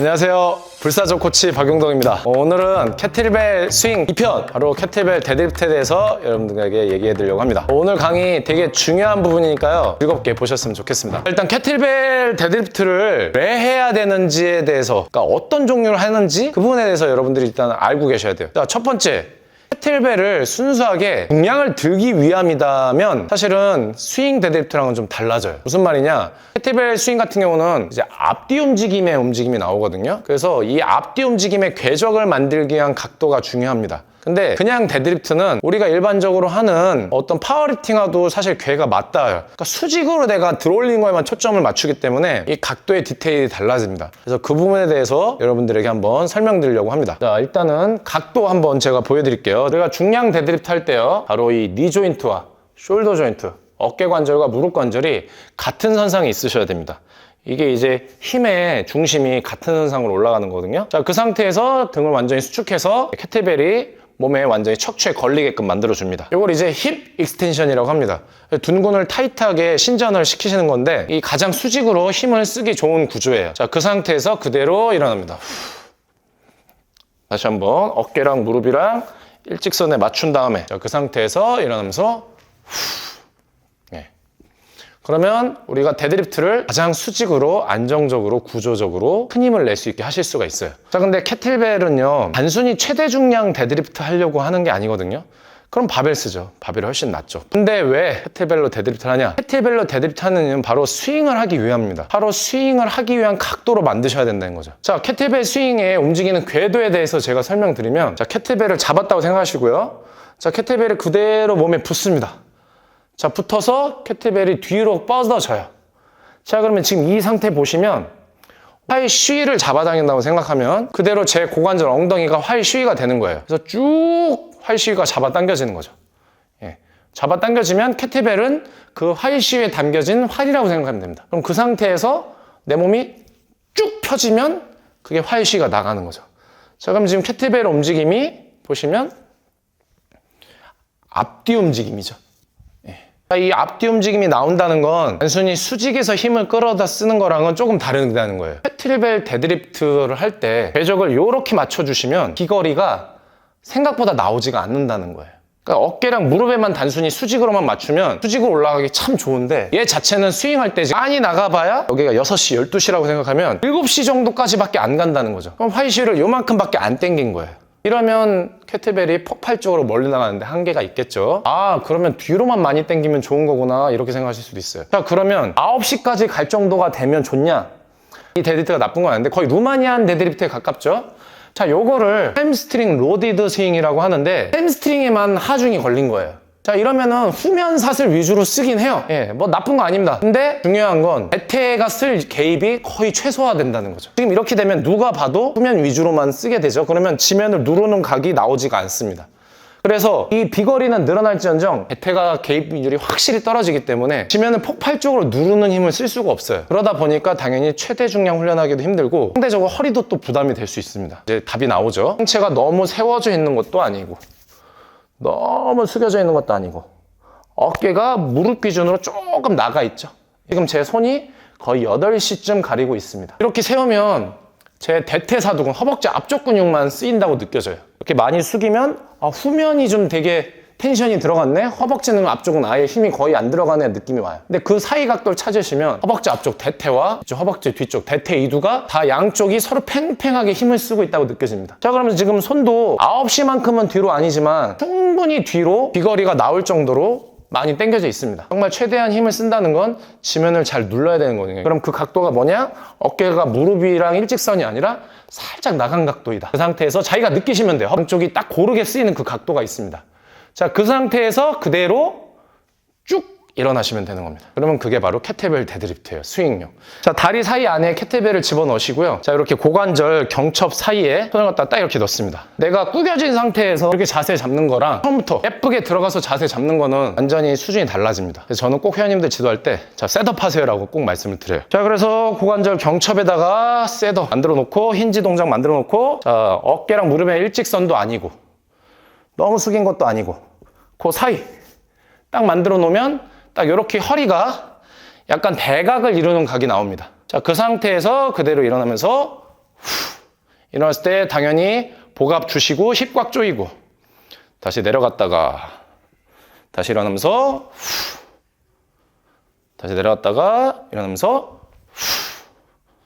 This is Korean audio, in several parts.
안녕하세요. 불사조 코치 박용동입니다. 오늘은 캐틀벨 스윙 2편, 바로 캐틀벨 데드리프트에 대해서 여러분들에게 얘기해 드리려고 합니다. 오늘 강의 되게 중요한 부분이니까요. 즐겁게 보셨으면 좋겠습니다. 일단 캐틀벨 데드리프트를 왜 해야 되는지에 대해서, 그러니까 어떤 종류를 하는지 그 부분에 대해서 여러분들이 일단 알고 계셔야 돼요. 자, 첫 번째. 캐틀벨을 순수하게 중량을 들기 위함이다면 사실은 스윙 데드리프트랑은 좀 달라져요. 무슨 말이냐? 캐틀벨 스윙 같은 경우는 이제 앞뒤 움직임이 나오거든요. 그래서 이 앞뒤 움직임의 궤적을 만들기 위한 각도가 중요합니다. 근데 그냥 데드리프트는 우리가 일반적으로 하는 어떤 파워리프팅하고도 사실 궤가 맞닿아요. 그러니까 수직으로 내가 들어올리는 거에만 초점을 맞추기 때문에 이 각도의 디테일이 달라집니다. 그래서 그 부분에 대해서 여러분들에게 한번 설명드리려고 합니다. 자, 일단은 각도 한번 제가 보여드릴게요. 우리가 중량 데드리프트 할 때요, 바로 이 니 조인트와 숄더 조인트, 어깨 관절과 무릎 관절이 같은 선상에 있으셔야 됩니다. 이게 이제 힘의 중심이 같은 선상으로 올라가는 거거든요. 자, 그 상태에서 등을 완전히 수축해서 캐틀벨이 몸에 완전히 척추에 걸리게끔 만들어줍니다. 이걸 이제 힙 익스텐션이라고 합니다. 둔근을 타이트하게 신전을 시키시는 건데, 이 가장 수직으로 힘을 쓰기 좋은 구조예요. 자, 그 상태에서 그대로 일어납니다. 다시 한번 어깨랑 무릎이랑 일직선에 맞춘 다음에, 자, 그 상태에서 일어나면서 그러면 우리가 데드리프트를 가장 수직으로, 안정적으로, 구조적으로 큰 힘을 낼 수 있게 하실 수가 있어요. 자, 근데 캐틀벨은요, 단순히 최대 중량 데드리프트 하려고 하는 게 아니거든요. 그럼 바벨 쓰죠. 바벨이 훨씬 낫죠. 근데 왜 캐틀벨로 데드리프트를 하냐? 캐틀벨로 데드리프트 하는 이유는 바로 스윙을 하기 위함입니다. 바로 스윙을 하기 위한 각도로 만드셔야 된다는 거죠. 자, 캐틀벨 스윙의 움직이는 궤도에 대해서 제가 설명드리면, 자, 캐틀벨을 잡았다고 생각하시고요. 자, 캐틀벨을 그대로 몸에 붓습니다. 자, 붙어서 캐틀벨이 뒤로 뻗어져요. 자, 그러면 지금 이 상태 보시면 화이 쉬위를 잡아당긴다고 생각하면 그대로 제 고관절 엉덩이가 화이 쉬위가 되는 거예요. 그래서 쭉 화이 쉬위가 잡아당겨지는 거죠. 예. 잡아당겨지면 캐틀벨은 그 화이 쉬위에 담겨진 활이라고 생각하면 됩니다. 그럼 그 상태에서 내 몸이 쭉 펴지면 그게 화이 쉬위가 나가는 거죠. 자, 그럼 지금 캐틀벨 움직임이 보시면 앞뒤 움직임이죠. 이 앞뒤 움직임이 나온다는 건 단순히 수직에서 힘을 끌어다 쓰는 거랑은 조금 다르다는 거예요. 캐틀벨 데드리프트를 할 때 궤적을 이렇게 맞춰주시면 비거리가 생각보다 나오지가 않는다는 거예요. 그러니까 어깨랑 무릎에만 단순히 수직으로만 맞추면 수직으로 올라가기 참 좋은데, 얘 자체는 스윙할 때 많이 나가봐야 여기가 6시, 12시라고 생각하면 7시 정도까지밖에 안 간다는 거죠. 그럼 화이쉬를 요만큼밖에 안 당긴 거예요. 이러면 캐틀벨이 폭발적으로 멀리 나가는데 한계가 있겠죠. 아, 그러면 뒤로만 많이 당기면 좋은 거구나, 이렇게 생각하실 수도 있어요. 자, 그러면 9시까지 갈 정도가 되면 좋냐? 이 데드리프트가 나쁜 건 아닌데 거의 루마니안 데드리프트에 가깝죠. 자, 요거를 햄스트링 로디드 스윙이라고 하는데 햄스트링에만 하중이 걸린 거예요. 자, 이러면은 후면 삿을 위주로 쓰긴 해요. 예, 뭐 나쁜 거 아닙니다. 근데 중요한 건 대퇴가 쓸 개입이 거의 최소화된다는 거죠. 지금 이렇게 되면 누가 봐도 후면 위주로만 쓰게 되죠. 그러면 지면을 누르는 각이 나오지가 않습니다. 그래서 이 비거리는 늘어날지언정 대퇴가 개입 비율이 확실히 떨어지기 때문에 지면을 폭발적으로 누르는 힘을 쓸 수가 없어요. 그러다 보니까 당연히 최대 중량 훈련하기도 힘들고 상대적으로 허리도 또 부담이 될 수 있습니다. 이제 답이 나오죠. 상체가 너무 세워져 있는 것도 아니고 너무 숙여져 있는 것도 아니고 어깨가 무릎 기준으로 조금 나가 있죠. 지금 제 손이 거의 8시쯤 가리고 있습니다. 이렇게 세우면 제 대퇴사두근, 허벅지 앞쪽 근육만 쓰인다고 느껴져요. 이렇게 많이 숙이면 후면이 좀 되게 텐션이 들어갔네? 허벅지는 앞쪽은 아예 힘이 거의 안 들어가는 느낌이 와요. 근데 그 사이 각도를 찾으시면 허벅지 앞쪽 대퇴와 허벅지 뒤쪽 대퇴 이두가 다 양쪽이 서로 팽팽하게 힘을 쓰고 있다고 느껴집니다. 자, 그러면 지금 손도 9시만큼은 뒤로 아니지만 충분히 뒤로 비거리가 나올 정도로 많이 당겨져 있습니다. 정말 최대한 힘을 쓴다는 건 지면을 잘 눌러야 되는 거거든요. 그럼 그 각도가 뭐냐? 어깨가 무릎이랑 일직선이 아니라 살짝 나간 각도이다. 그 상태에서 자기가 느끼시면 돼요. 한쪽이 딱 고르게 쓰이는 그 각도가 있습니다. 자, 그 상태에서 그대로 쭉 일어나시면 되는 겁니다. 그러면 그게 바로 캐틀벨 데드리프트예요. 스윙용. 자, 다리 사이 안에 캐틀벨을 집어넣으시고요. 자, 이렇게 고관절 경첩 사이에 손을 갖다 딱 이렇게 넣습니다. 내가 구겨진 상태에서 이렇게 자세 잡는 거랑 처음부터 예쁘게 들어가서 자세 잡는 거는 완전히 수준이 달라집니다. 그래서 저는 꼭 회원님들 지도할 때 자, 셋업 하세요 라고 꼭 말씀을 드려요. 자, 그래서 고관절 경첩에다가 셋업 만들어 놓고 힌지 동작 만들어 놓고, 자, 어깨랑 무릎의 일직선도 아니고 너무 숙인 것도 아니고 그 사이 딱 만들어 놓으면 딱 이렇게 허리가 약간 대각을 이루는 각이 나옵니다. 자, 그 상태에서 그대로 일어나면서 일어났을 때 당연히 복압 주시고 힙곽 조이고 다시 내려갔다가 다시 일어나면서 다시 내려갔다가 일어나면서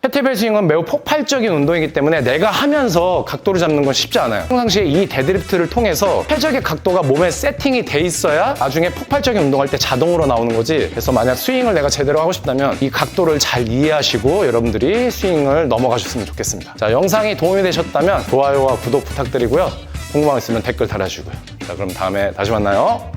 캐틀벨 스윙은 매우 폭발적인 운동이기 때문에 내가 하면서 각도를 잡는 건 쉽지 않아요. 평상시에 이 데드리프트를 통해서 최적의 각도가 몸에 세팅이 돼 있어야 나중에 폭발적인 운동할 때 자동으로 나오는 거지. 그래서 만약 스윙을 내가 제대로 하고 싶다면 이 각도를 잘 이해하시고 여러분들이 스윙을 넘어가셨으면 좋겠습니다. 자, 영상이 도움이 되셨다면 좋아요와 구독 부탁드리고요. 궁금한 거 있으면 댓글 달아주시고요. 자, 그럼 다음에 다시 만나요.